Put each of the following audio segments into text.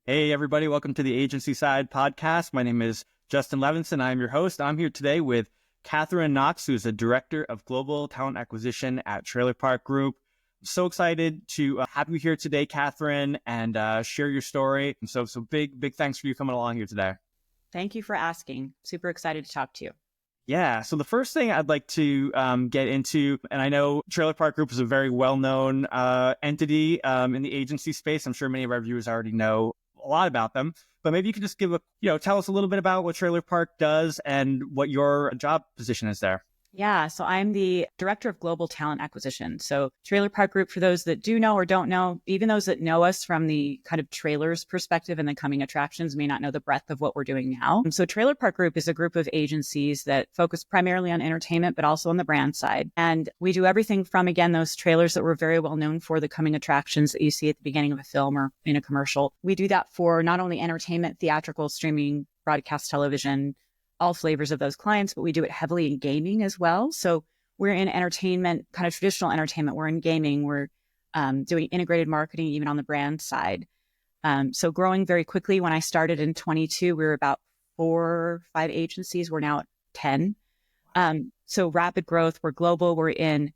Hey, everybody. Welcome to the Agency Side podcast. My name is Justin Levinson. I'm your host. I'm here today with Katherine Knox, who's the Director of Global Talent Acquisition at Trailer Park Group. I'm so excited to have you here today, Katherine, and share your story. So big thanks for you coming along here today. Thank you for asking. Super excited to talk to you. Yeah. So the first thing I'd like to get into, and I know Trailer Park Group is a very well-known entity in the agency space. I'm sure many of our viewers already know a lot about them, but maybe you could just tell us a little bit about what Trailer Park does and what your job position is there. Yeah, so I'm the Director of Global Talent Acquisition. So Trailer Park Group, for those that do know or don't know, even those that know us from the kind of trailers perspective and the coming attractions may not know the breadth of what we're doing now. So Trailer Park Group is a group of agencies that focus primarily on entertainment, but also on the brand side. And we do everything from, again, those trailers that we're very well known for, the coming attractions that you see at the beginning of a film or in a commercial. We do that for not only entertainment, theatrical, streaming, broadcast television, all flavors of those clients, but we do it heavily in gaming as well. So we're in entertainment, kind of traditional entertainment. We're in gaming. We're doing integrated marketing, even on the brand side. So growing very quickly. When I started in 22, we were about 4 or 5 agencies. We're now at 10. So rapid growth. We're global. We're in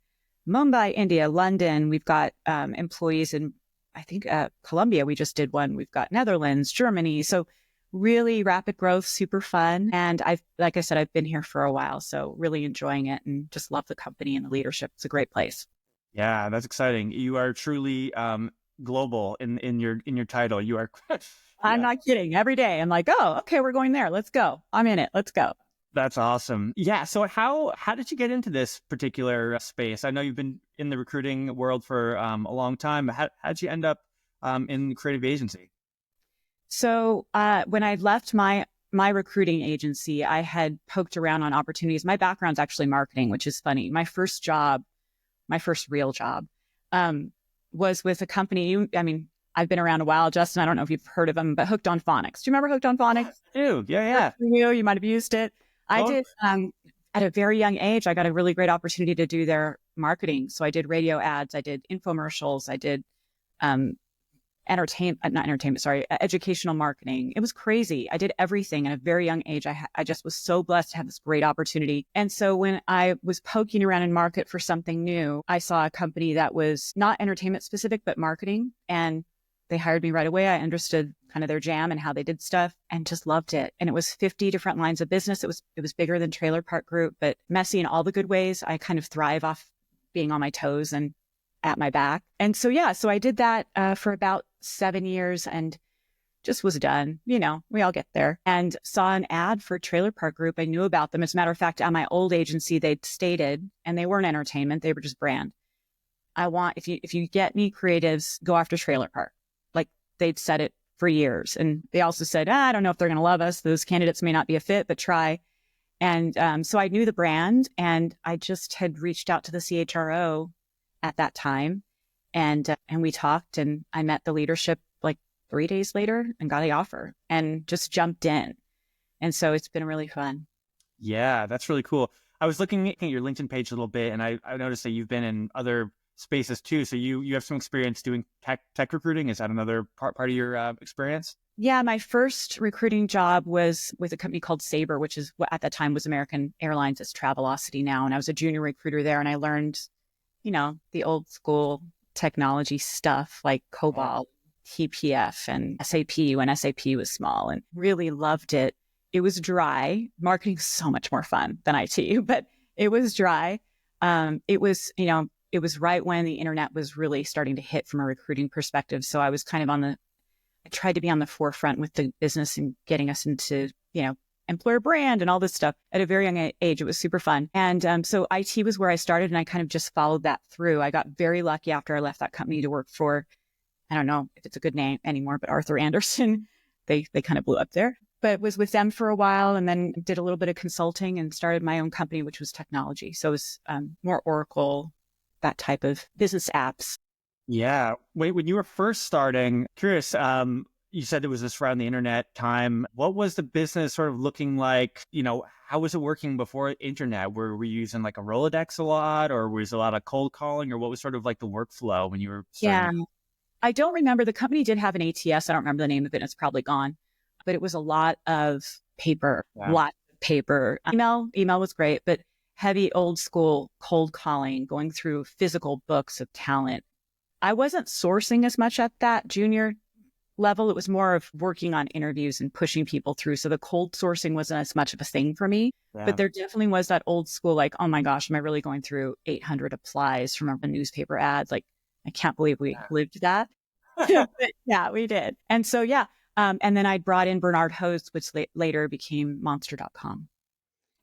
Mumbai, India, London. We've got employees in, I think, Colombia. We just did one. We've got Netherlands, Germany. So really rapid growth, super fun. And like I said, I've been here for a while, so really enjoying it and just love the company and the leadership. It's a great place. Yeah, that's exciting. You are truly global in your title. You are. I'm not kidding. Every day I'm like, oh, okay, we're going there. Let's go. I'm in it. Let's go. That's awesome. Yeah. So how did you get into this particular space? I know you've been in the recruiting world for a long time. How did you end up in the creative agency? So when I left my recruiting agency, I had poked around on opportunities. My background's actually marketing, which is funny. My first real job, was with a company. I've been around a while, Justin. I don't know if you've heard of them, but Hooked on Phonics. Do you remember Hooked on Phonics? Ew, yeah. You might have used it. I did. At a very young age, I got a really great opportunity to do their marketing. So I did radio ads, I did infomercials, I did educational marketing. It was crazy. I did everything at a very young age. I just was so blessed to have this great opportunity. And so when I was poking around in market for something new, I saw a company that was not entertainment specific, but marketing. And they hired me right away. I understood kind of their jam and how they did stuff and just loved it. And it was 50 different lines of business. It was bigger than Trailer Park Group, but messy in all the good ways. I kind of thrive off being on my toes and at my back. And so I did that for about 7 years and just was done. We all get there. And saw an ad for Trailer Park Group. I knew about them. As a matter of fact, at my old agency, they'd stated, and they weren't entertainment, they were just brand. If you get me creatives, go after Trailer Park. Like they'd said it for years. And they also said, I don't know if they're going to love us. Those candidates may not be a fit, but try. And so I knew the brand, and I just had reached out to the CHRO at that time. And we talked, and I met the leadership like 3 days later and got the offer and just jumped in. And so it's been really fun. Yeah, that's really cool. I was looking at your LinkedIn page a little bit, and I noticed that you've been in other spaces too. So you have some experience doing tech recruiting. Is that another part of your experience? Yeah, my first recruiting job was with a company called Sabre, which is what at that time was American Airlines. It's Travelocity now. And I was a junior recruiter there, and I learned, the old school technology stuff like COBOL, TPF, and SAP when SAP was small, and really loved it. It was dry. Marketing is so much more fun than IT, but it was dry. It was right when the internet was really starting to hit from a recruiting perspective. So I was kind of I tried to be on the forefront with the business and getting us into, employer brand and all this stuff at a very young age. It was super fun. And so IT was where I started, and I kind of just followed that through. I got very lucky after I left that company to work for, I don't know if it's a good name anymore, but Arthur Andersen. They kind of blew up there, but was with them for a while, and then did a little bit of consulting and started my own company, which was technology. So it was more Oracle, that type of business apps. Yeah. Wait, when you were first starting, curious, you said it was this around the internet time. What was the business sort of looking like? How was it working before internet? Were we using like a Rolodex a lot, or was a lot of cold calling, or what was sort of like the workflow when you were starting? Yeah. I don't remember. The company did have an ATS. I don't remember the name of it. It's probably gone, but it was a lot of paper, lot of paper. Email was great, but heavy old school cold calling, going through physical books of talent. I wasn't sourcing as much at that junior level. It was more of working on interviews and pushing people through. So the cold sourcing wasn't as much of a thing for me, but there definitely was that old school, like, oh my gosh, am I really going through 800 applies from a newspaper ad? Like, I can't believe we lived that. But yeah, we did. And so, and then I brought in Bernard Host, which later became monster.com.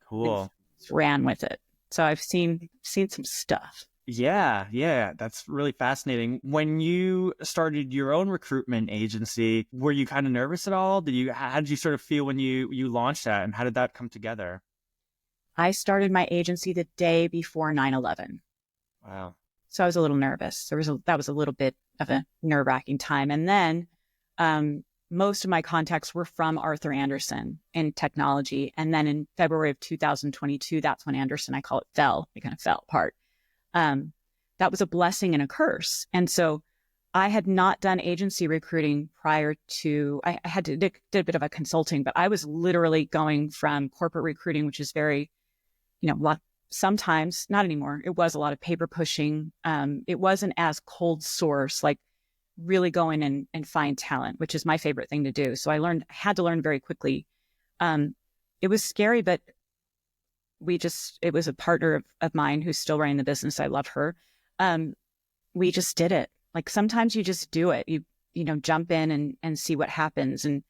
Cool. Ran with it. So I've seen some stuff. Yeah. That's really fascinating. When you started your own recruitment agency, were you kind of nervous at all? How did you sort of feel when you launched that, and how did that come together? I started my agency the day before 9/11. Wow. So I was a little nervous. That was a little bit of a nerve-wracking time. And then most of my contacts were from Arthur Andersen in technology. And then in February of 2022, that's when Andersen, I call it, fell. It kind of fell apart. That was a blessing and a curse. And so I had not done agency recruiting prior to, I had to did a bit of a consulting, but I was literally going from corporate recruiting, which is very, sometimes, not anymore. It was a lot of paper pushing. It wasn't as cold source, like really go in and find talent, which is my favorite thing to do. So I had to learn very quickly. It was scary, but it was a partner of mine who's still running the business. I love her. We just did it. Like sometimes you just do it. You jump in and see what happens. And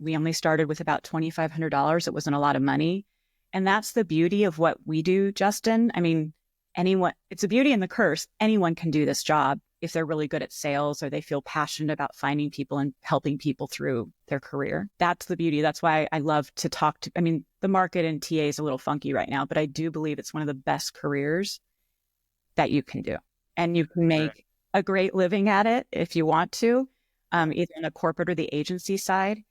we only started with about $2,500. It wasn't a lot of money. And that's the beauty of what we do, Justin. I mean, it's a beauty and the curse. Anyone can do this job if they're really good at sales or they feel passionate about finding people and helping people through their career. That's the beauty. That's why I love to talk to, the market in TA is a little funky right now, but I do believe it's one of the best careers that you can do. And you can make a great living at it if you want to, either in the corporate or the agency side.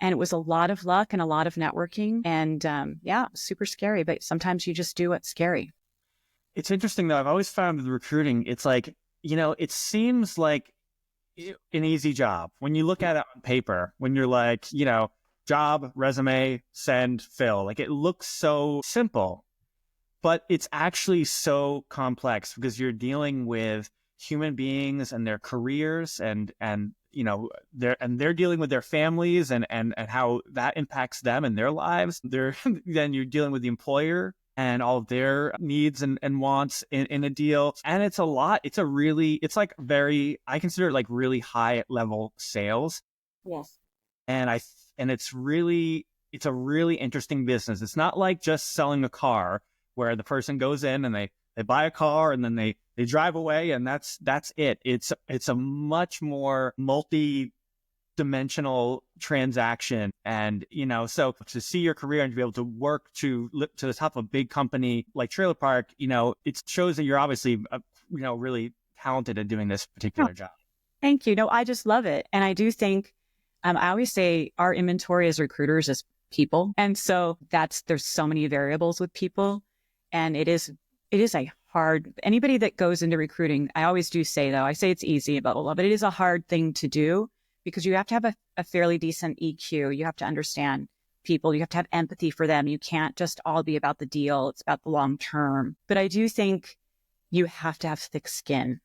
And it was a lot of luck and a lot of networking and super scary, but sometimes you just do what's scary. It's interesting though. I've always found with recruiting, it's like, it seems like an easy job when you look at it on paper, when you're like, job, resume, send, fill, like it looks so simple, but it's actually so complex because you're dealing with human beings and their careers and they're dealing with their families and how that impacts them and their lives. Then you're dealing with the employer and all of their needs and wants in a deal. And it's a lot. I consider it like really high level sales. Yes. And it's a really interesting business. It's not like just selling a car where the person goes in and they buy a car and then they drive away and that's it. It's a much more multi-dimensional transaction. And, so to see your career and to be able to work to the top of a big company like Trailer Park, it shows that you're obviously, really talented at doing this particular job. Thank you. No, I just love it. And I do think, I always say our inventory as recruiters is people. And so there's so many variables with people. And it is a hard, anybody that goes into recruiting, I always do say though, I say it's easy, but it is a hard thing to do because you have to have a fairly decent EQ. You have to understand people. You have to have empathy for them. You can't just all be about the deal. It's about the long term. But I do think you have to have thick skin.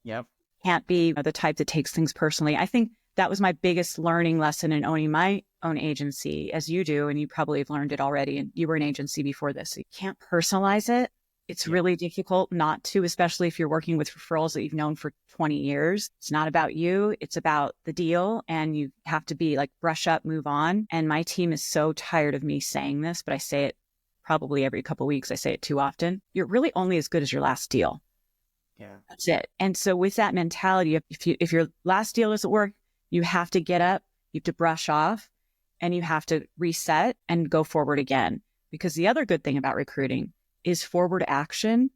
Yep. Can't be the type that takes things personally. I think that was my biggest learning lesson in owning my own agency, as you do, and you probably have learned it already, and you were an agency before this. So you can't personalize it. It's really difficult not to, especially if you're working with referrals that you've known for 20 years. It's not about you. It's about the deal, and you have to be like, brush up, move on. And my team is so tired of me saying this, but I say it probably every couple of weeks. I say it too often. You're really only as good as your last deal. Yeah. That's it. And so with that mentality, if your last deal doesn't work, you have to get up, you have to brush off, and you have to reset and go forward again. Because the other good thing about recruiting is forward action.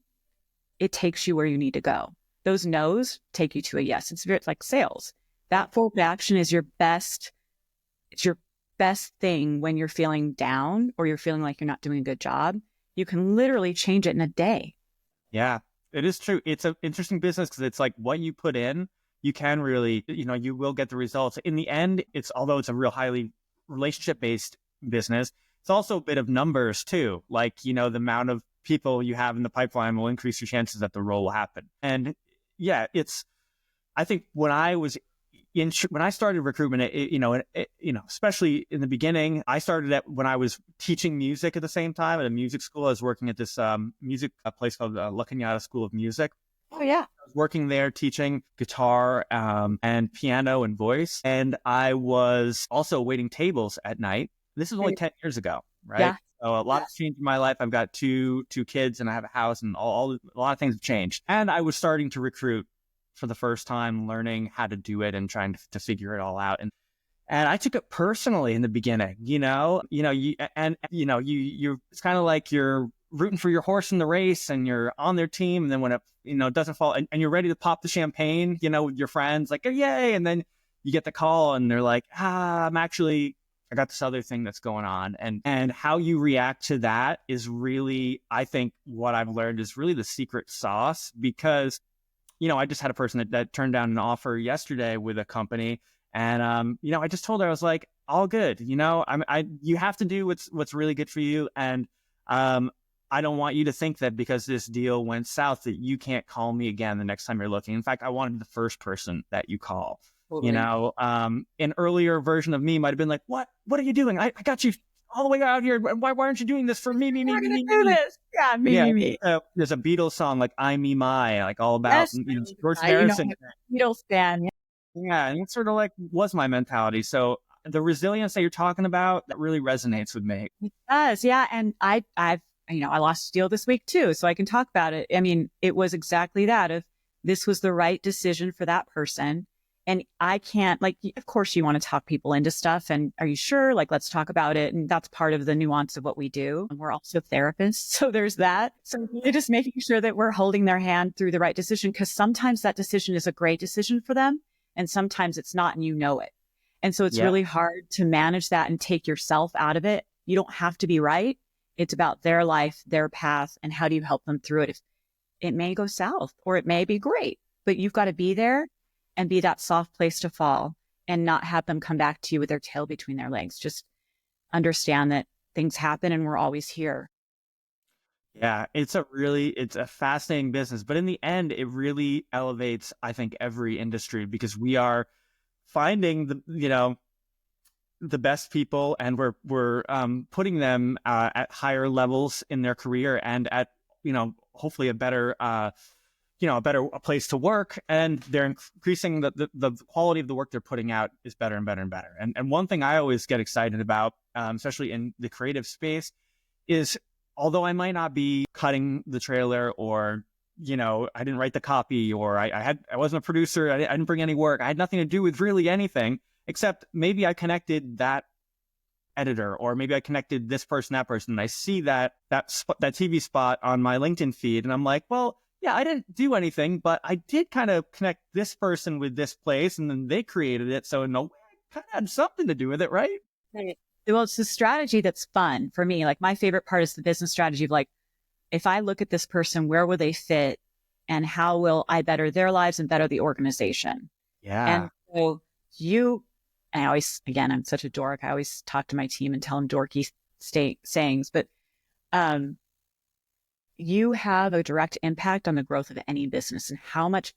It takes you where you need to go. Those no's take you to a yes. It's like sales. That forward action is it's your best thing when you're feeling down or you're feeling like you're not doing a good job. You can literally change it in a day. Yeah, it is true. It's an interesting business because it's like what you put in you can really, you will get the results. In the end, although it's a real highly relationship-based business, it's also a bit of numbers too. Like, the amount of people you have in the pipeline will increase your chances that the role will happen. And yeah, I think when I started recruitment, especially in the beginning, I started when I was teaching music at the same time at a music school. I was working at this music place called La Cañada School of Music. Oh, yeah. I was working there teaching guitar and piano and voice. And I was also waiting tables at night. This is only 10 years ago, right? Yeah. So a lot has changed in my life. I've got two kids and I have a house, and a lot of things have changed. And I was starting to recruit for the first time, learning how to do it and trying to figure it all out. And I took it personally in the beginning, it's kind of like you're rooting for your horse in the race and you're on their team. And then when it doesn't fall and you're ready to pop the champagne, with your friends, like, oh, yay. And then you get the call and they're like, I got this other thing that's going on. And how you react to that is really, I think what I've learned is really the secret sauce, because I just had a person that turned down an offer yesterday with a company, and I just told her, I was like, all good, you have to do what's really good for you, and I don't want you to think that because this deal went south that you can't call me again the next time you're looking. In fact, I want to be the first person that you call. Totally. An earlier version of me might have been like, what are you doing? I got you all the way out here. Why aren't you doing this for me? We're gonna do this. Yeah, me. There's a Beatles song like "I Me My," like all about George Harrison. Beatles fan. Yeah, and it's sort of like was my mentality. So the resilience that you're talking about, that really resonates with me. It does, yeah. And I lost a deal this week too, so I can talk about it. I mean, it was exactly that. If this was the right decision for that person. And I can't, of course you want to talk people into stuff. And are you sure? Let's talk about it. And that's part of the nuance of what we do. And we're also therapists. So there's that. So really just making sure that we're holding their hand through the right decision, because sometimes that decision is a great decision for them. And sometimes it's not, and it. And so it's really hard to manage that and take yourself out of it. You don't have to be right. It's about their life, their path, and how do you help them through it? If it may go south or it may be great, but you've got to be there and be that soft place to fall and not have them come back to you with their tail between their legs. Just understand that things happen and we're always here. Yeah, it's a fascinating business, but in the end, it really elevates, I think, every industry, because we are finding the best people, and we're putting them at higher levels in their career and at, hopefully a better a place to work, and they're increasing the quality of the work they're putting out is better and better and better. And one thing I always get excited about, especially in the creative space, is although I might not be cutting the trailer, or, I didn't write the copy, or I wasn't a producer, I didn't bring any work, I had nothing to do with really anything, except maybe I connected that editor, or maybe I connected this person, that person, and I see that TV spot on my LinkedIn feed, and I'm like, well, yeah, I didn't do anything, but I did kind of connect this person with this place, and then they created it. So in a way, I kind of had something to do with it, right? Right. Well, it's the strategy that's fun for me. My favorite part is the business strategy of if I look at this person, where will they fit, and how will I better their lives and better the organization? Yeah. And so I'm such a dork. I always talk to my team and tell them dorky sayings, but you have a direct impact on the growth of any business. And how much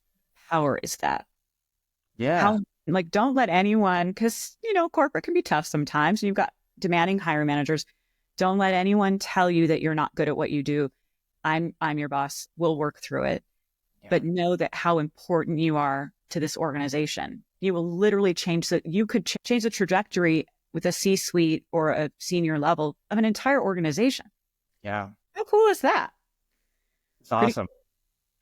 power is that? Yeah. Don't let anyone, because, corporate can be tough sometimes. You've got demanding hiring managers. Don't let anyone tell you that you're not good at what you do. I'm your boss. We'll work through it. Yeah. But know that how important you are to this organization. You will literally you could change the trajectory with a C-suite or a senior level of an entire organization. Yeah. How cool is that? It's awesome.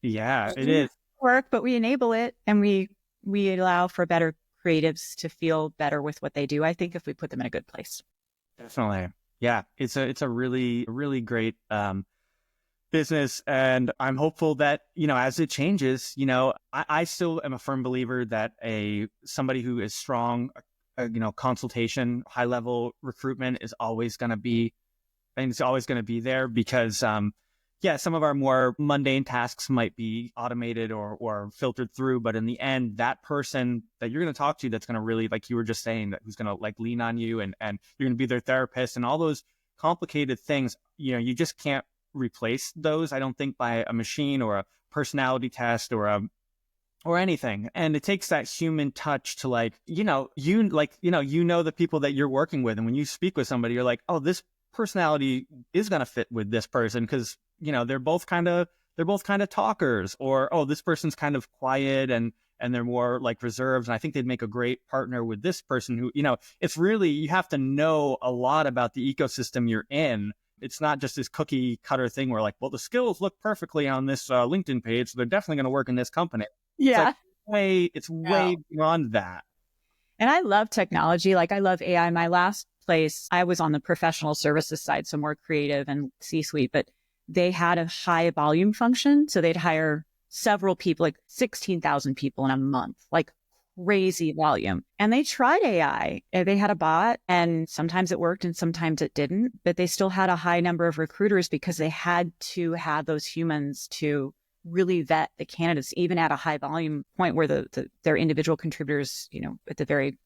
Yeah, it is. Work, but we enable it, and we allow for better creatives to feel better with what they do, I think, if we put them in a good place. Definitely. Yeah. It's a really, really great business. And I'm hopeful that, as it changes, I still am a firm believer that somebody who is strong, consultation, high level recruitment is always going to be there, because yeah, some of our more mundane tasks might be automated or filtered through, but in the end, that person that you're going to talk to, that's going to really, like you were just saying, that who's going to like lean on you, and you're going to be their therapist, and all those complicated things, you just can't replace those, I don't think, by a machine or a personality test or anything. And it takes that human touch to the people that you're working with. And when you speak with somebody, you're like, oh, this personality is going to fit with this person because, they're both kind of talkers, or, oh, this person's kind of quiet and they're more like reserved. And I think they'd make a great partner with this person who, it's really, you have to know a lot about the ecosystem you're in. It's not just this cookie cutter thing where like, well, the skills look perfectly on this LinkedIn page, so they're definitely going to work in this company. Yeah. It's way beyond that. And I love technology. Like I love AI. My last place, I was on the professional services side, so more creative and C-suite, but they had a high volume function. So they'd hire several people, like 16,000 people in a month, like crazy volume. And they tried AI. They had a bot, and sometimes it worked and sometimes it didn't, but they still had a high number of recruiters because they had to have those humans to really vet the candidates, even at a high volume point where their individual contributors, at the very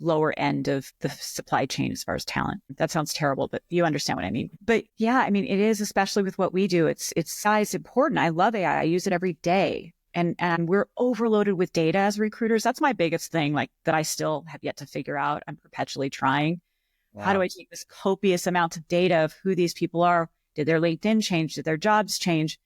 lower end of the supply chain as far as talent. That sounds terrible, but you understand what I mean. But yeah, I mean, it is, especially with what we do, it's size important. I love AI. I use it every day. And we're overloaded with data as recruiters. That's my biggest thing, like that I still have yet to figure out. I'm perpetually trying. Wow. How do I take this copious amount of data of who these people are? Did their LinkedIn change? Did their jobs change?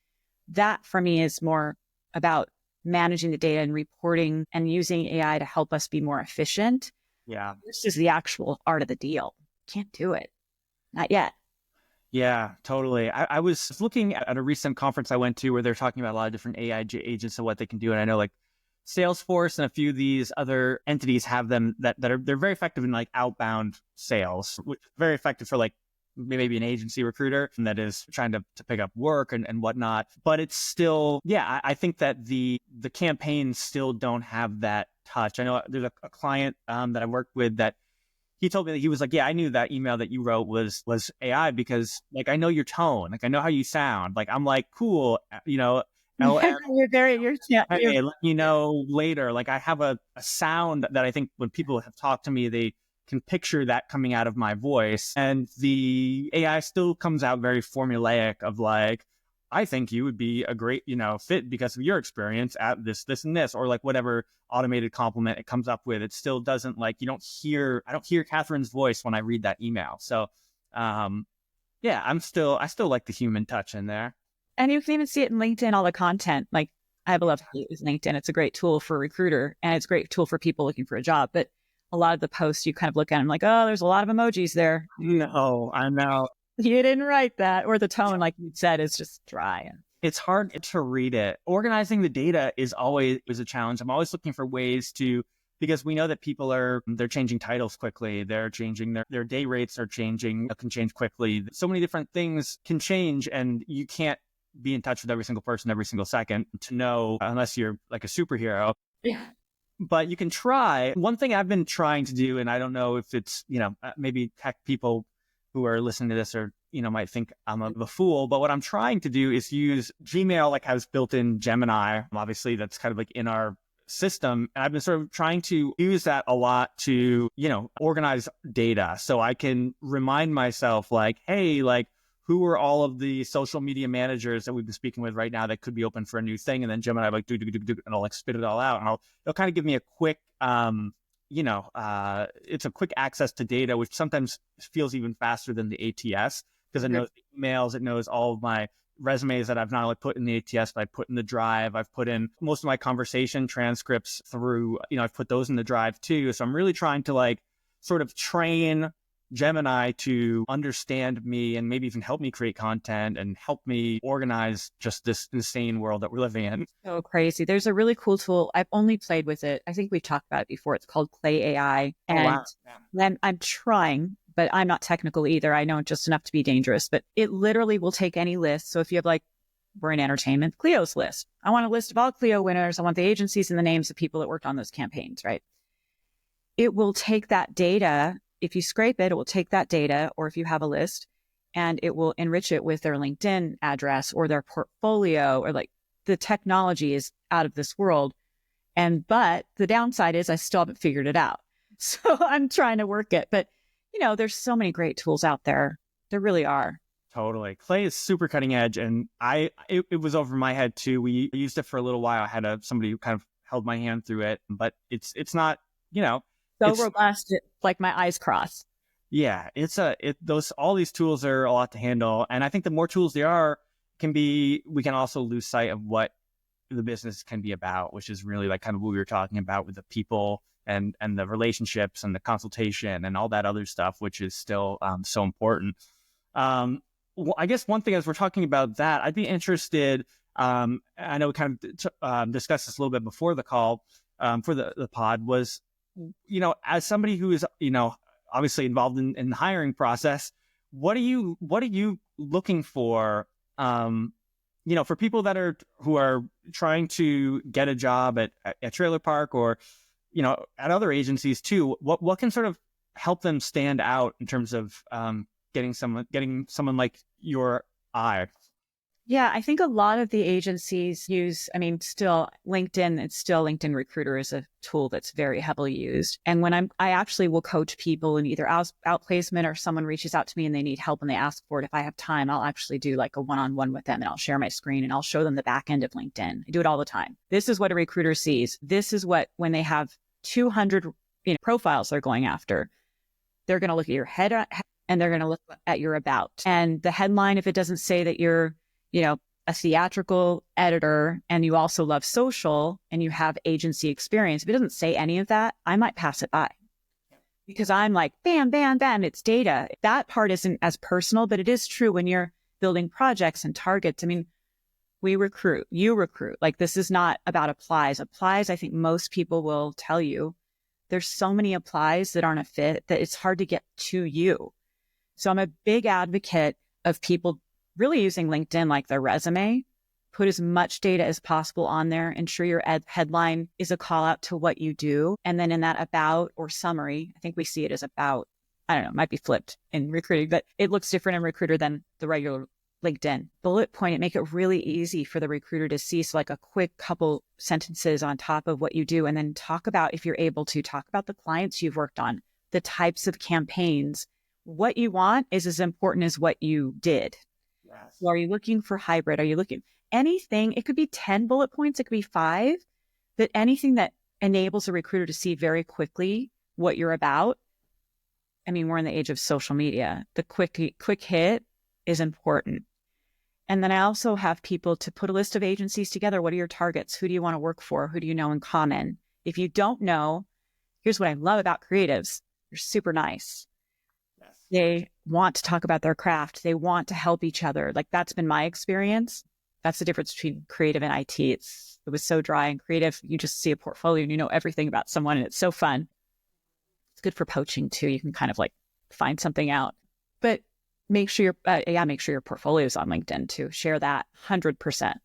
That for me is more about managing the data and reporting and using AI to help us be more efficient. Yeah. This is the actual art of the deal. Can't do it. Not yet. Yeah, totally. I was looking at a recent conference I went to where they're talking about a lot of different AI agents and what they can do. And I know like Salesforce and a few of these other entities have them they're very effective in like outbound sales, which is very effective for like maybe an agency recruiter that is trying to pick up work and whatnot. But it's still, I think that the campaigns still don't have that touch. I know there's a client that I worked with that he told me that he was like, yeah, I knew that email that you wrote was AI because like, I know your tone, like I know how you sound. Like, I'm like, cool, LM, hey, let me know later. Like I have a sound that I think when people have talked to me, they can picture that coming out of my voice. And the AI still comes out very formulaic of like, I think you would be a great, fit because of your experience at this, and this, or like whatever automated compliment it comes up with. It still doesn't like, I don't hear Catherine's voice when I read that email. So, I still like the human touch in there. And you can even see it in LinkedIn, all the content. Like I have a love to use LinkedIn. It's a great tool for a recruiter and it's a great tool for people looking for a job. But a lot of the posts you kind of look at them like, oh, there's a lot of emojis there. No, I know. You didn't write that. Or the tone, like you said, is just dry. It's hard to read it. Organizing the data is always a challenge. I'm always looking for ways because we know that people they're changing titles quickly. They're changing their day rates are changing, can change quickly. So many different things can change and you can't be in touch with every single person every single second to know unless you're like a superhero. Yeah. But you can try. One thing I've been trying to do, and I don't know if it's, maybe tech people who are listening to this or, might think I'm a fool, but what I'm trying to do is use Gmail, like has built-in Gemini. Obviously, that's kind of like in our system. And I've been sort of trying to use that a lot to, organize data. So I can remind myself like, hey, like, who are all of the social media managers that we've been speaking with right now that could be open for a new thing? And then Gemini like do, and I'll like spit it all out. And it'll kind of give me a quick, it's a quick access to data, which sometimes feels even faster than the ATS because it knows the emails, it knows all of my resumes that I've not only put in the ATS, but I put in the drive. I've put in most of my conversation transcripts through, I've put those in the drive too. So I'm really trying to like sort of train Gemini to understand me and maybe even help me create content and help me organize just this insane world that we're living in. So crazy. There's a really cool tool. I've only played with it. I think we've talked about it before. It's called Clay AI. And I'm trying, but I'm not technical either. I know just enough to be dangerous, but it literally will take any list. So if you have like, we're in entertainment, Clio's list. I want a list of all Clio winners. I want the agencies and the names of people that worked on those campaigns, right? It will take that data. If you scrape it, it will take that data, or if you have a list, and it will enrich it with their LinkedIn address or their portfolio, or like the technology is out of this world. But the downside is I still haven't figured it out. So I'm trying to work it. But, there's so many great tools out there. There really are. Totally. Clay is super cutting edge. And it was over my head too. We used it for a little while. I had somebody who kind of held my hand through it, but it's not, So robust, like my eyes cross. Yeah. All these tools are a lot to handle. And I think the more tools there are, we can also lose sight of what the business can be about, which is really like kind of what we were talking about with the people and the relationships and the consultation and all that other stuff, which is still so important. Well, I guess one thing as we're talking about that, I'd be interested. I know we kind of discussed this a little bit before the call for the pod was, as somebody who is, obviously involved in the hiring process, what are you looking for? For people who are trying to get a job at Trailer Park or, at other agencies too, what can sort of help them stand out in terms of getting someone like your eye? Yeah, I think a lot of the agencies use, still LinkedIn, it's still LinkedIn Recruiter is a tool that's very heavily used. And when I actually will coach people in either outplacement or someone reaches out to me and they need help and they ask for it. If I have time, I'll actually do like a one-on-one with them and I'll share my screen and I'll show them the back end of LinkedIn. I do it all the time. This is what a recruiter sees. This is what, when they have 200 profiles they're going after, they're going to look at your head and they're going to look at your about. And the headline, if it doesn't say that you're a theatrical editor and you also love social and you have agency experience, if it doesn't say any of that, I might pass it by because I'm like, bam, bam, bam, it's data. That part isn't as personal, but it is true when you're building projects and targets. We recruit, you recruit. Like, this is not about applies. Applies, I think most people will tell you there's so many applies that aren't a fit that it's hard to get to you. So I'm a big advocate of people really using LinkedIn like their resume. Put as much data as possible on there. Ensure your headline is a call out to what you do. And then in that about or summary, I think we see it as about, I don't know, it might be flipped in recruiting, but it looks different in recruiter than the regular LinkedIn. Bullet point it, make it really easy for the recruiter to see. So like a quick couple sentences on top of what you do. And then talk about, if you're able to, talk about the clients you've worked on, the types of campaigns. What you want is as important as what you did. Yes. So are you looking for hybrid? Are you looking anything? It could be 10 bullet points. It could be 5, but anything that enables a recruiter to see very quickly what you're about. We're in the age of social media. The quick hit is important. And then I also have people to put a list of agencies together. What are your targets? Who do you want to work for? Who do you know in common? If you don't know, here's what I love about creatives. They're super nice. They want to talk about their craft. They want to help each other. Like, that's been my experience. That's the difference between creative and IT. It was so dry. And creative, you just see a portfolio and you know everything about someone and it's so fun. It's good for poaching too. You can kind of like find something out, but make sure your portfolio is on LinkedIn too. Share that 100%.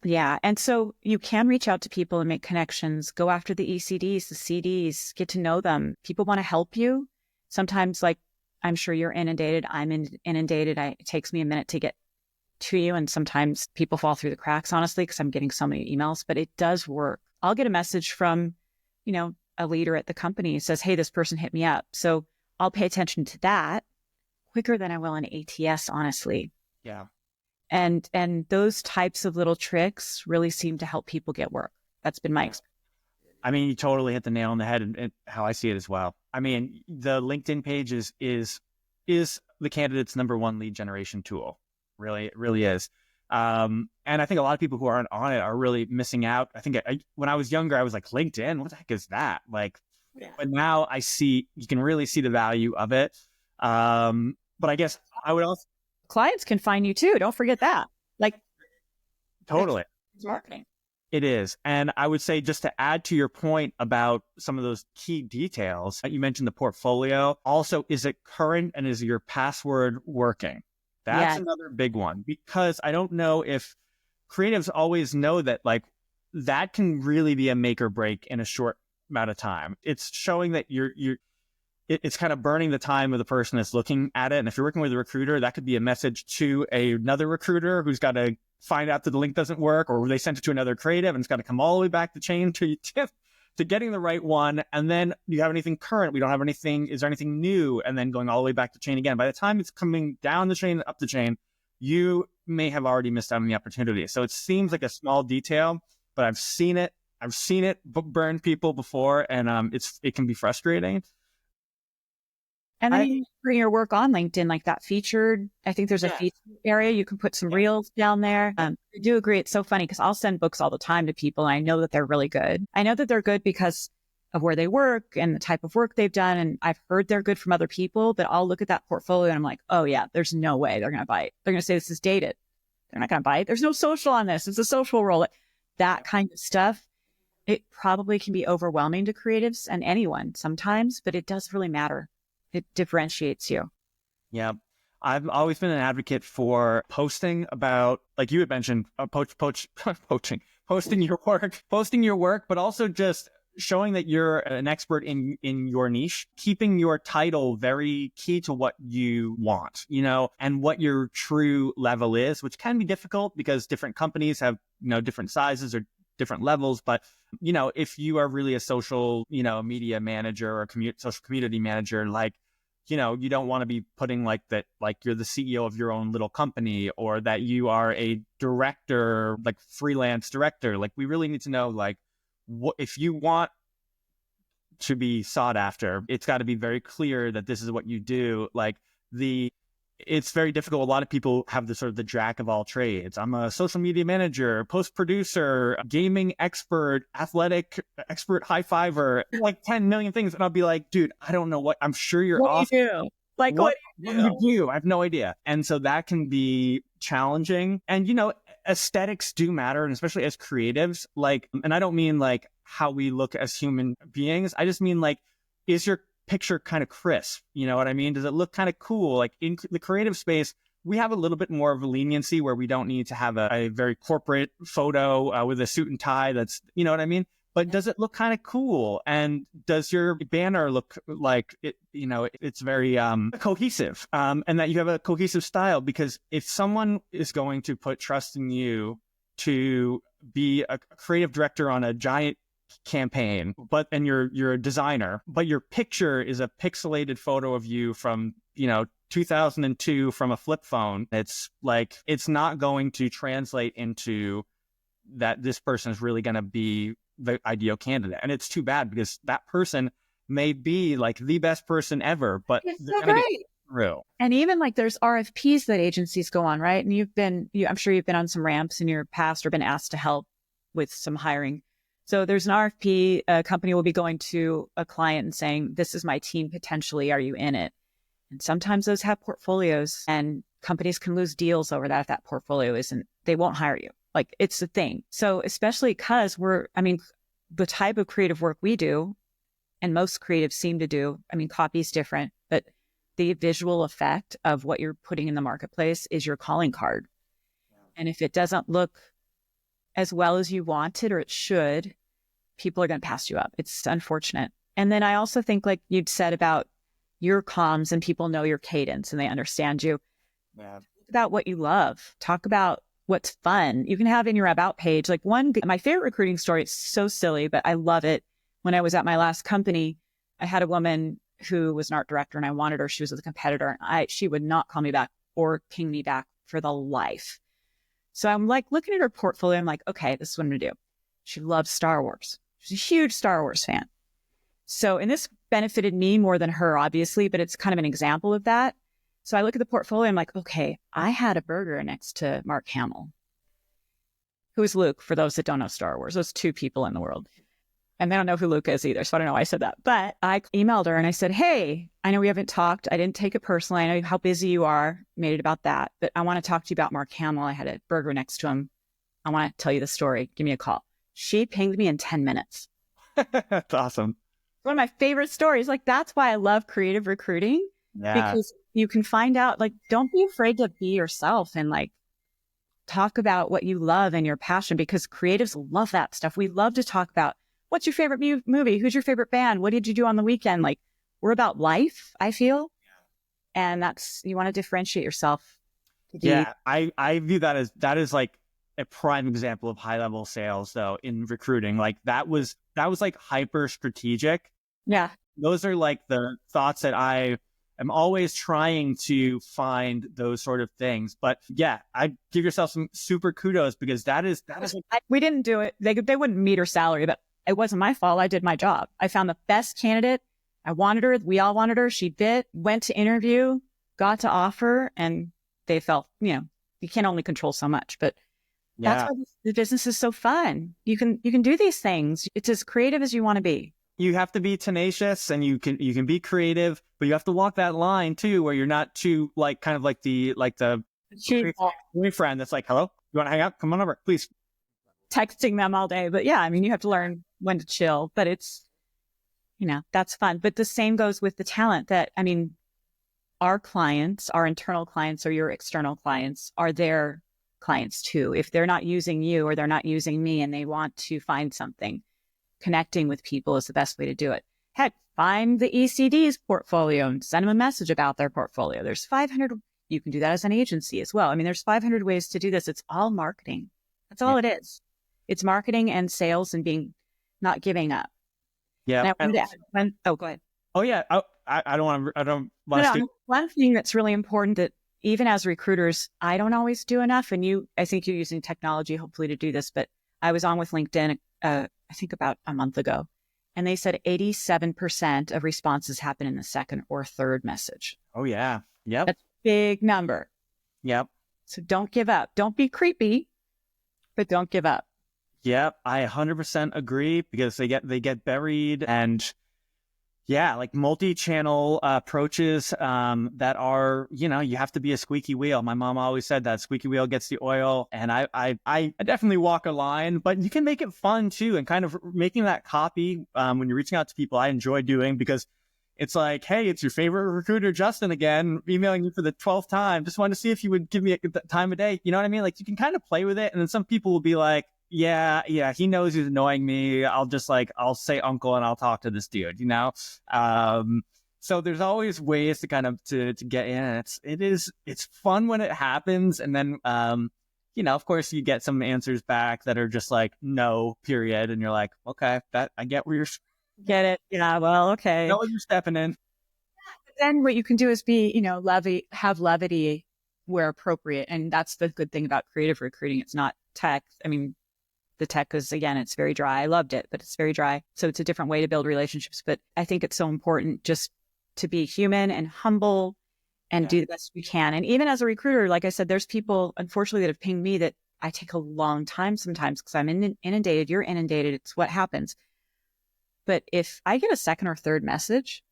Yeah. And so you can reach out to people and make connections, go after the ECDs, the CDs, get to know them. People want to help you. Sometimes, like, I'm sure you're inundated. I'm inundated. It takes me a minute to get to you. And sometimes people fall through the cracks, honestly, because I'm getting so many emails, but it does work. I'll get a message from, a leader at the company who says, hey, this person hit me up. So I'll pay attention to that quicker than I will an ATS, honestly. Yeah. And those types of little tricks really seem to help people get work. That's been my experience. You totally hit the nail on the head and how I see it as well. The LinkedIn page is the candidate's number one lead generation tool. Really, it really is. And I think a lot of people who aren't on it are really missing out. I think when I was younger, I was like, LinkedIn, what the heck is that? But now you can really see the value of it. But I guess I would also... Clients can find you too. Don't forget that. Totally. It's marketing. It is. And I would say, just to add to your point about some of those key details, you mentioned the portfolio. Also, is it current and is your password working? That's another big one, because I don't know if creatives always know that that can really be a make or break in a short amount of time. It's showing that it's kind of burning the time of the person that's looking at it. And if you're working with a recruiter, that could be a message to another recruiter who's got to find out that the link doesn't work, or they sent it to another creative and it's got to come all the way back the chain to getting the right one. And then, do you have anything current? We don't have anything. Is there anything new? And then going all the way back the chain again. By the time it's coming down the chain, up the chain, you may have already missed out on the opportunity. So it seems like a small detail, but I've seen it burn people before, and it can be frustrating. And then you bring your work on LinkedIn, like that featured. I think there's a featured area. You can put some reels down there. I do agree. It's so funny because I'll send books all the time to people, and I know that they're really good. I know that they're good because of where they work and the type of work they've done. And I've heard they're good from other people, but I'll look at that portfolio and I'm like, oh yeah, there's no way they're going to bite. They're going to say this is dated. They're not going to bite. There's no social on this. It's a social role. That kind of stuff. It probably can be overwhelming to creatives and anyone sometimes, but it does really matter. It differentiates you. Yeah. I've always been an advocate for posting about, like you had mentioned, posting your work, but also just showing that you're an expert in your niche, keeping your title very key to what you want, and what your true level is, which can be difficult because different companies have, different sizes or different levels. But, if you are really a social, media manager or social community manager, like, you don't want to be putting like that, like you're the CEO of your own little company, or that you are a director, like freelance director. Like, we really need to know, like, what if you want to be sought after, it's got to be very clear that this is what you do. Like, it's very difficult. A lot of people have the sort of the jack of all trades. I'm a social media manager, post producer, gaming expert, athletic expert, high fiver, like 10 million things. And I'll be like, dude, I don't know I'm sure you're what off. Do you do? Like, what do you do? I have no idea. And so that can be challenging. And, aesthetics do matter, and especially as creatives, like, and I don't mean like how we look as human beings. I just mean like, is your picture kind of crisp? You know what I mean? Does it look kind of cool? Like, in the creative space, we have a little bit more of a leniency where we don't need to have a very corporate photo with a suit and tie. That's, you know what I mean? But does it look kind of cool? And does your banner look like it, it's very cohesive, and that you have a cohesive style? Because if someone is going to put trust in you to be a creative director on a giant campaign, and you're a designer, but your picture is a pixelated photo of you from 2002 from a flip phone, it's like, it's not going to translate into that this person is really going to be the ideal candidate. And it's too bad, because that person may be like the best person ever, but they're going to get through. And even like there's RFPs that agencies go on, right? And I'm sure you've been on some ramps in your past or been asked to help with some hiring. So there's an RFP, a company will be going to a client and saying, this is my team potentially, are you in it? And sometimes those have portfolios, and companies can lose deals over that if that portfolio isn't, they won't hire you. Like, it's a thing. So especially because the type of creative work we do, and most creatives seem to do, copy is different, but the visual effect of what you're putting in the marketplace is your calling card. And if it doesn't look as well as you want it, or it should, people are going to pass you up. It's unfortunate. And then I also think, like you'd said about your comms, and people know your cadence and they understand you. Talk about what you love. Talk about what's fun. You can have in your about page, like my favorite recruiting story, it's so silly, but I love it. When I was at my last company, I had a woman who was an art director, and I wanted her. She was with a competitor, and she would not call me back or ping me back for the life. So I'm like looking at her portfolio. I'm like, okay, this is what I'm going to do. She loves Star Wars. She's a huge Star Wars fan. So, and this benefited me more than her, obviously, but it's kind of an example of that. So I look at the portfolio. I'm like, okay, I had a burger next to Mark Hamill, who is Luke, for those that don't know Star Wars. Those two people in the world. And they don't know who Luke is either. So I don't know why I said that. But I emailed her and I said, hey, I know we haven't talked. I didn't take it personally. I know how busy you are. Made it about that. But I want to talk to you about Mark Hamill. I had a burger next to him. I want to tell you the story. Give me a call. She pinged me in 10 minutes. That's awesome. One of my favorite stories. Like, that's why I love creative recruiting. Yeah. Because you can find out, like, don't be afraid to be yourself and like talk about what you love and your passion, because creatives love that stuff. We love to talk about, what's your favorite movie? Who's your favorite band? What did you do on the weekend? Like, we're about life, I feel. And you want to differentiate yourself. Yeah, I view that is like a prime example of high level sales though in recruiting. Like that was like hyper strategic. Yeah. Those are like the thoughts that I am always trying to find those sort of things. But yeah, I give yourself some super kudos because that is we didn't do it. They wouldn't meet her salary, but it wasn't my fault. I did my job. I found the best candidate. I wanted her. We all wanted her. She bit, went to interview, got to offer, and they felt, you can only control so much, but that's why the business is so fun. You can do these things. It's as creative as you want to be. You have to be tenacious and you can be creative, but you have to walk that line too, where you're not too like kind of like the boyfriend that's like, hello, you want to hang out? Come on over, please. Texting them all day. But yeah, I mean, you have to learn when to chill, but it's, that's fun. But the same goes with the talent that, I mean, our clients, our internal clients or your external clients are their clients too. If they're not using you or they're not using me and they want to find something, connecting with people is the best way to do it. Heck, find the ECD's portfolio and send them a message about their portfolio. There's 500. You can do that as an agency as well. I mean, there's 500 ways to do this. It's all marketing. That's all it is. It's marketing and sales and not giving up. Yeah. Go ahead. Oh yeah. I don't want to. One thing that's really important that even as recruiters, I don't always do enough. And I think you're using technology hopefully to do this, but I was on with LinkedIn, I think about a month ago, and they said 87% of responses happen in the second or third message. Oh yeah. Yep. That's a big number. Yep. So don't give up. Don't be creepy, but don't give up. Yep. I 100% agree because they get buried and yeah, like multi-channel approaches that are, you have to be a squeaky wheel. My mom always said that squeaky wheel gets the oil. And I definitely walk a line, but you can make it fun too. And kind of making that copy when you're reaching out to people, I enjoy doing because it's like, hey, it's your favorite recruiter, Justin, again, emailing you for the 12th time. Just wanted to see if you would give me a time of day. You know what I mean? Like you can kind of play with it. And then some people will be like, yeah, he knows he's annoying me. I'll say uncle and I'll talk to this dude, So there's always ways to kind of to get in. It's fun when it happens. And then, of course you get some answers back that are just like, no, period. And you're like, okay, I get where you're. Get it. Yeah. Well, okay. Know what you're stepping in. But then what you can do is be, have levity where appropriate. And that's the good thing about creative recruiting. It's not tech. I mean, the tech is, again, it's very dry. I loved it, but it's very dry. So it's a different way to build relationships. But I think it's so important just to be human and humble and do the best we can. And even as a recruiter, like I said, there's people, unfortunately, that have pinged me that I take a long time sometimes because I'm inundated. You're inundated. It's what happens. But if I get a second or third message,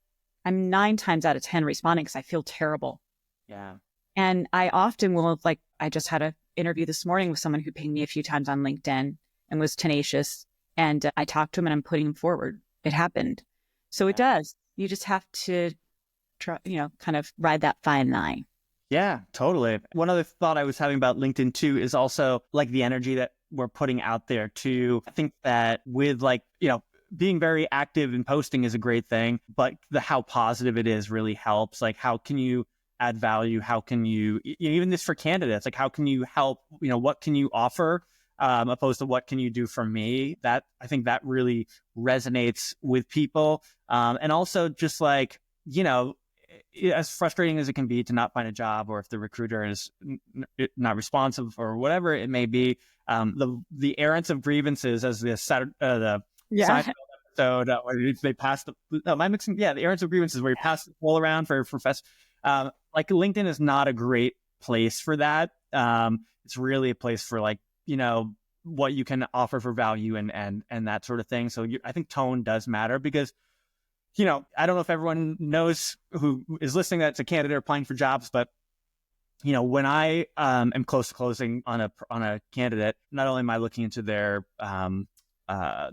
I'm 9 times out of 10 responding because I feel terrible. Yeah. And I often will, like, I just had an interview this morning with someone who pinged me a few times on LinkedIn and was tenacious. And I talked to him and I'm putting him forward. It happened. So it does. You just have to try, kind of ride that fine line. Yeah, totally. One other thought I was having about LinkedIn too is also like the energy that we're putting out there too. I think that with being very active and posting is a great thing, but how positive it is really helps. Like how can you add value? How can you, even this for candidates, like how can you help, what can you offer? Opposed to what can you do for me? That I think that really resonates with people. And also just like, as frustrating as it can be to not find a job, or if the recruiter is not responsive or whatever it may be, the errands of grievances as the Seinfeld episode where they pass the errands of grievances where you pass the poll around for like LinkedIn is not a great place for that. It's really a place for like, what you can offer for value and that sort of thing. So I think tone does matter because, I don't know if everyone knows who is listening that's a candidate applying for jobs, but, when I am close to closing on a candidate, not only am I looking into their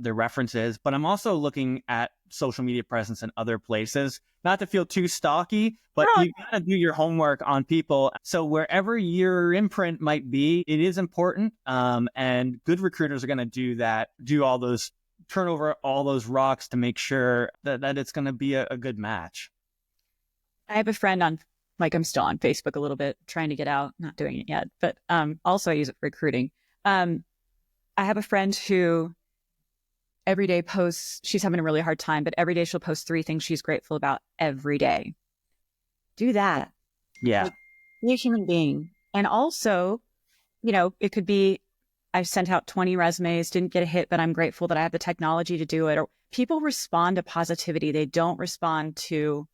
references, but I'm also looking at social media presence in other places, not to feel too stalky, but you gotta do your homework on people. So wherever your imprint might be, it is important. And good recruiters are going to do all those turn over all those rocks to make sure that it's going to be a good match? I have a friend on, like, I'm still on Facebook a little bit, trying to get out, not doing it yet, but also I use it for recruiting. I have a friend who every day posts, she's having a really hard time, but every day she'll post 3 things she's grateful about every day. Do that. Yeah. Like, be a human being. And also, it could be, I sent out 20 resumes, didn't get a hit, but I'm grateful that I have the technology to do it. Or people respond to positivity. They don't respond to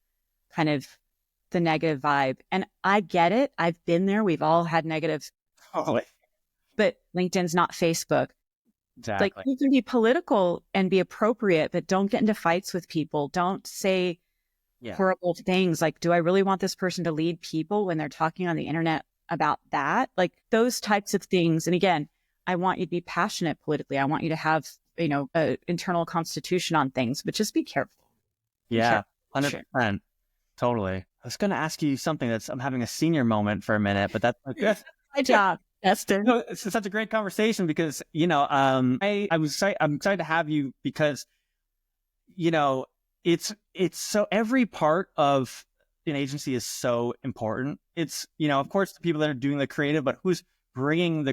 kind of the negative vibe. And I get it. I've been there. We've all had negatives. Totally. But LinkedIn's not Facebook. Exactly. Like, you can be political and be appropriate, but don't get into fights with people. Don't say horrible things. Like, do I really want this person to lead people when they're talking on the internet about that? Like, those types of things. And again, I want you to be passionate politically. I want you to have, an internal constitution on things, but just be careful. Yeah, 100%. Totally. I was going to ask you something I'm having a senior moment for a minute, but that's my job. Justin. No, it's such a great conversation because, I'm excited to have you because, it's so every part of an agency is so important. It's, of course, the people that are doing the creative, but who's bringing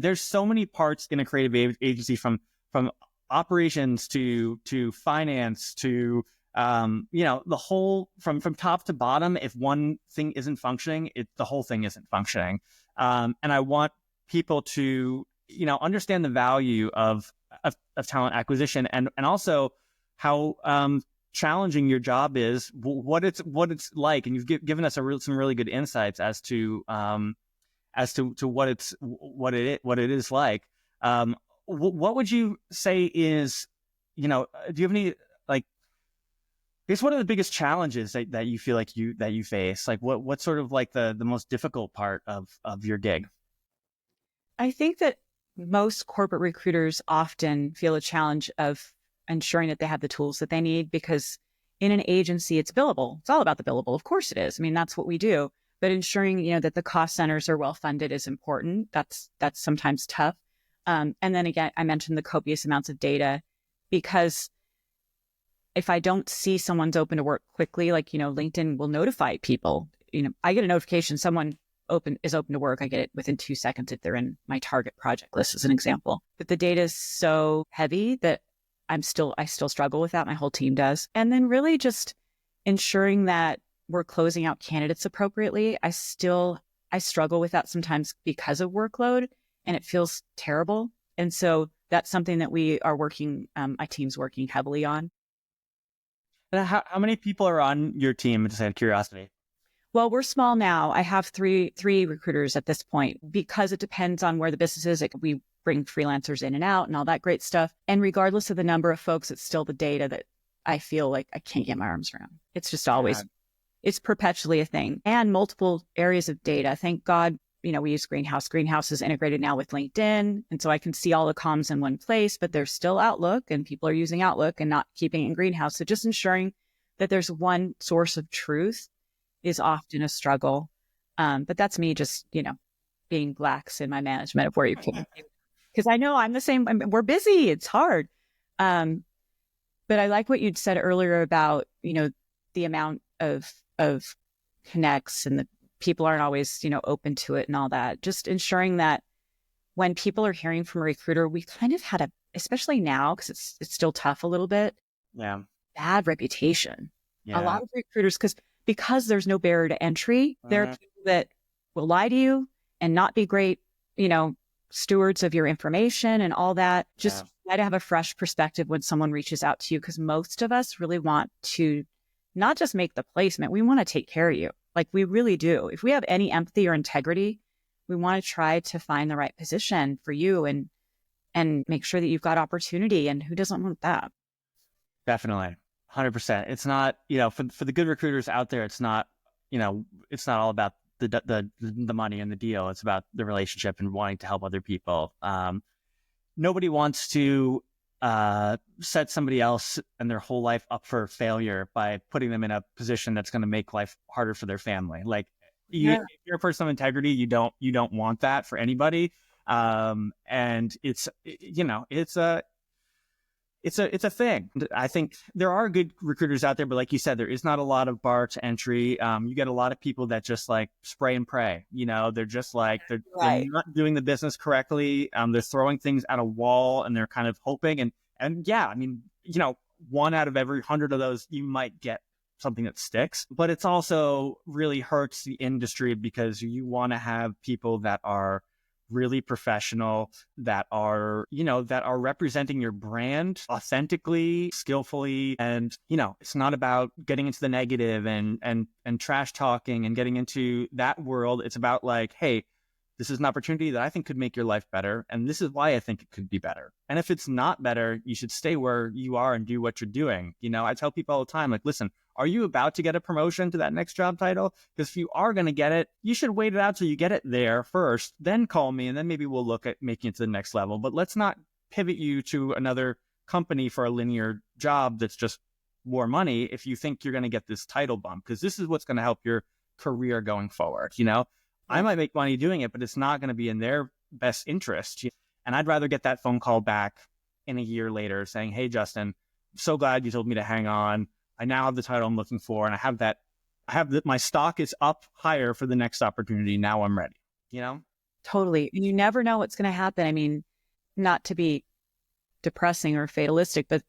there's so many parts in a creative agency from operations to finance to, the whole from top to bottom. If one thing isn't functioning, the whole thing isn't functioning. And I want people to, understand the value of talent acquisition and also how challenging your job is, what it's like, and you've given us some really good insights as to what it is like. What would you say is, do you have any, like, I guess, what are the biggest challenges that you feel like that you face? Like, what's sort of like the most difficult part of your gig? I think that most corporate recruiters often feel a challenge of ensuring that they have the tools that they need, because in an agency, it's billable. It's all about the billable. Of course it is. I mean, that's what we do. But ensuring, that the cost centers are well funded is important. That's sometimes tough. And then again, I mentioned the copious amounts of data, because if I don't see someone's open to work quickly, like, LinkedIn will notify people. I get a notification someone is open to work. I get it within 2 seconds if they're in my target project list, as an example. But the data is so heavy that I still struggle with that. My whole team does. And then really just ensuring that we're closing out candidates appropriately. I struggle with that sometimes because of workload, and it feels terrible. And so that's something that we are working, my team's working heavily on. How many people are on your team, just out of curiosity? Well, we're small now. I have three recruiters at this point, because it depends on where the business is. We bring freelancers in and out and all that great stuff. And regardless of the number of folks, it's still the data that I feel like I can't get my arms around. It's just always, it's perpetually a thing, and multiple areas of data. Thank God, we use Greenhouse. Greenhouse is integrated now with LinkedIn. And so I can see all the comms in one place, but there's still Outlook, and people are using Outlook and not keeping it in Greenhouse. So just ensuring that there's one source of truth is often a struggle. But that's me just, being lax in my management of where you put me. Because I know I'm the same. We're busy. It's hard. But I like what you'd said earlier about, the amount of connects, and the people aren't always, open to it and all that. Just ensuring that when people are hearing from a recruiter, we kind of had especially now, because it's still tough a little bit. Yeah. Bad reputation. Yeah. A lot of recruiters, because there's no barrier to entry, there are people that will lie to you and not be great, stewards of your information and all that. Just try to have a fresh perspective when someone reaches out to you, because most of us really want to not just make the placement, we want to take care of you. Like, we really do. If we have any empathy or integrity, we want to try to find the right position for you and make sure that you've got opportunity. And who doesn't want that? Definitely. 100%. It's not, for the good recruiters out there, it's not, it's not all about the money and the deal. It's about the relationship and wanting to help other people. Nobody wants to set somebody else and their whole life up for failure by putting them in a position that's going to make life harder for their family. Like, if you're a person of integrity, you don't want that for anybody. And it's it's a thing. I think there are good recruiters out there, but like you said, there is not a lot of bar to entry. You get a lot of people that just like spray and pray. They're just like they're Right. not doing the business correctly. They're throwing things at a wall and they're kind of hoping. And yeah, I mean, one out of every 100 of those, you might get something that sticks, but it's also really hurts the industry because you want to have people that are really professional, that are representing your brand authentically, skillfully. And, it's not about getting into the negative and trash talking and getting into that world. It's about like, hey, this is an opportunity that I think could make your life better. And this is why I think it could be better. And if it's not better, you should stay where you are and do what you're doing. I tell people all the time, like, listen, are you about to get a promotion to that next job title? Because if you are going to get it, you should wait it out till you get it there first, then call me, and then maybe we'll look at making it to the next level. But let's not pivot you to another company for a linear job that's just more money if you think you're going to get this title bump, because this is what's going to help your career going forward. I might make money doing it, but it's not going to be in their best interest. And I'd rather get that phone call back in a year later saying, hey, Justin, I'm so glad you told me to hang on. I now have the title I'm looking for, and my stock is up higher for the next opportunity. Now I'm ready, Totally. You never know what's going to happen. I mean, not to be depressing or fatalistic, but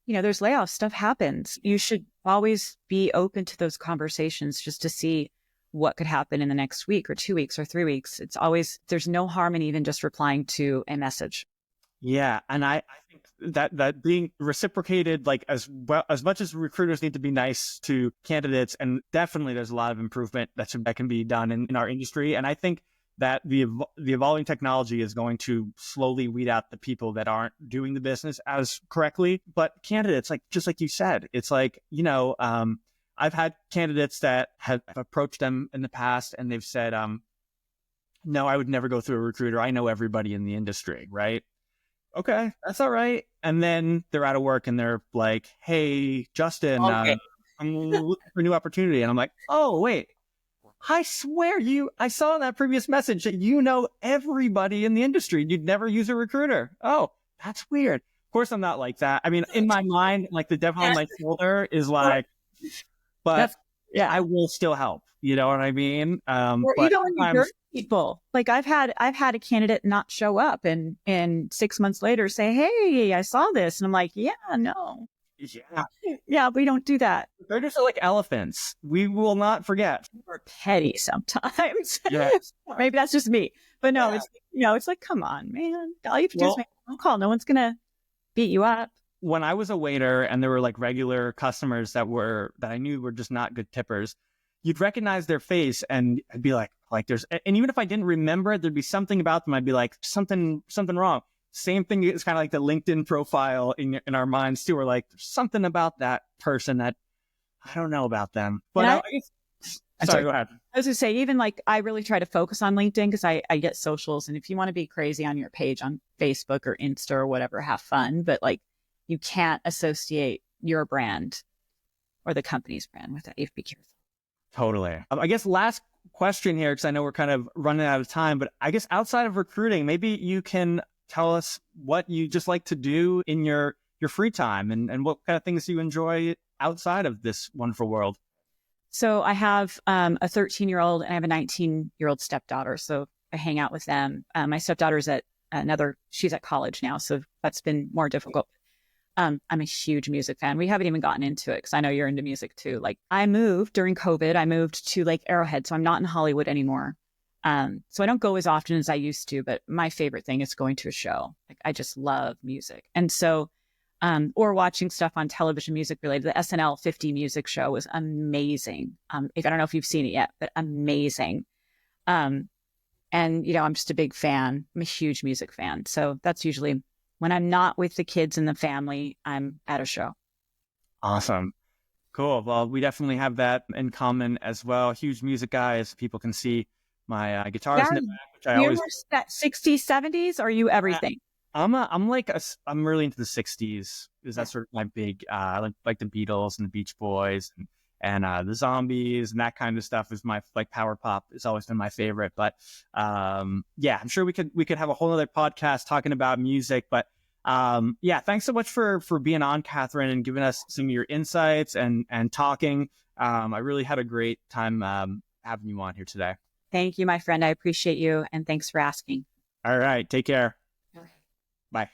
there's layoffs, stuff happens. You should always be open to those conversations just to see what could happen in the next week or 2 weeks or 3 weeks. There's no harm in even just replying to a message. Yeah. And I think that being reciprocated, like as much as recruiters need to be nice to candidates, and definitely there's a lot of improvement that can be done in our industry. And I think that the evolving technology is going to slowly weed out the people that aren't doing the business as correctly. But candidates, just like you said, it's like, I've had candidates that have approached them in the past and they've said, no, I would never go through a recruiter. I know everybody in the industry, right? Okay, that's all right. And then they're out of work and they're like, hey, Justin, Okay. I'm looking for a new opportunity. And I'm like, oh, wait, I swear I saw in that previous message that you know everybody in the industry. You'd never use a recruiter. Oh, that's weird. Of course, I'm not like that. I mean, in my mind, like the devil on my shoulder is like, but yeah, I will still help. You know what I mean? Or but even when you hear people, like I've had a candidate not show up and 6 months later say, hey, I saw this. And I'm like, yeah, no. Yeah, we don't do that. They're just like elephants. We will not forget. We're petty sometimes. Yeah. Maybe that's just me. But no, it's like, come on, man. All you have to do is make a phone call. No one's going to beat you up. When I was a waiter and there were like regular customers that I knew were just not good tippers, you'd recognize their face and I'd be like and even if I didn't remember it, there'd be something about them. I'd be like, something wrong. Same thing. It's kind of like the LinkedIn profile in our minds too. We're like, there's something about that person that I don't know about them. But sorry, go ahead. I was going to say, even like I really try to focus on LinkedIn because I get socials. And if you want to be crazy on your page on Facebook or Insta or whatever, have fun. But like, you can't associate your brand or the company's brand with that. You have to be careful. Totally. I guess last question here, because I know we're kind of running out of time, but I guess outside of recruiting, maybe you can tell us what you just like to do in your free time and what kind of things you enjoy outside of this wonderful world. So I have a 13-year-old and I have a 19-year-old stepdaughter. So I hang out with them. My stepdaughter's she's at college now. So that's been more difficult. I'm a huge music fan. We haven't even gotten into it because I know you're into music too. Like I moved during COVID, I moved to Lake Arrowhead. So I'm not in Hollywood anymore. So I don't go as often as I used to, but my favorite thing is going to a show. Like I just love music. And so, or watching stuff on television, music related. The SNL 50 music show was amazing. I don't know if you've seen it yet, but amazing. And I'm just a big fan. I'm a huge music fan. So that's usually when I'm not with the kids and the family, I'm at a show. Awesome. Cool. Well, we definitely have that in common as well. Huge music guy, as people can see my guitars in the back, which I always... that 60s, 70s, or are you everything? I'm really into the 60s because that's sort of my big, I like the Beatles and the Beach Boys and the Zombies and that kind of stuff is my, like, power pop has always been my favorite. But yeah, I'm sure we could have a whole other podcast talking about music, but Yeah, thanks so much for being on, Katherine, and giving us some of your insights and talking. I really had a great time having you on here today. Thank you, my friend. I appreciate you. And thanks for asking. All right. Take care. Okay. Bye.